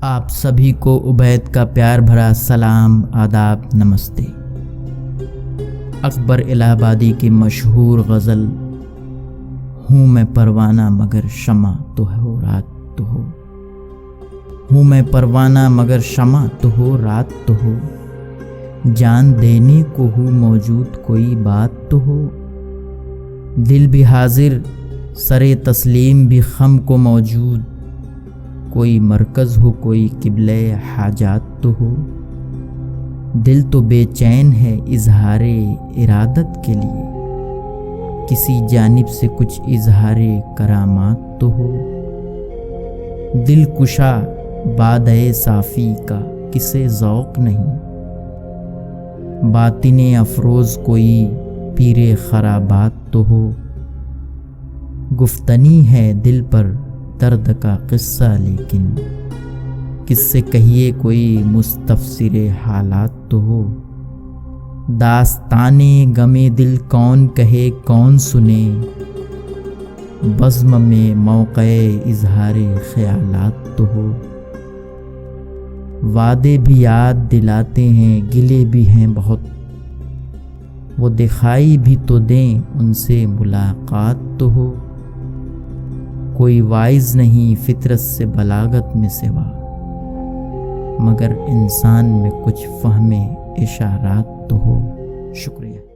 آپ سبھی کو عبید کا پیار بھرا سلام، آداب، نمستے۔ اکبر الہ آبادی کی مشہور غزل ہوں میں پروانہ مگر شمع تو ہو رات تو ہو، ہوں میں پروانہ مگر شمع تو ہو رات تو ہو، جان دینے کو ہو موجود کوئی بات تو ہو، دل بھی حاضر سرے تسلیم بھی خم کو موجود، کوئی مرکز ہو کوئی قبلہ حاجات تو ہو، دل تو بے چین ہے اظہار ارادت کے لیے، کسی جانب سے کچھ اظہار کرامات تو ہو، دل کشا بادئے صافی کا کسے ذوق نہیں، باطن افروز کوئی پیر خرابات تو ہو، گفتنی ہے دل پر درد کا قصہ لیکن کس سے کہیے کوئی مستفسر حالات تو ہو، داستان غم دل کون کہے کون سنے، بزم میں موقع اظہار خیالات تو ہو، وعدے بھی یاد دلاتے ہیں گلے بھی ہیں بہت، وہ دکھائی بھی تو دیں ان سے ملاقات تو ہو، کوئی وائز نہیں فطرت سے بلاغت میں سوا، مگر انسان میں کچھ فہم اشارات تو ہو۔ شکریہ۔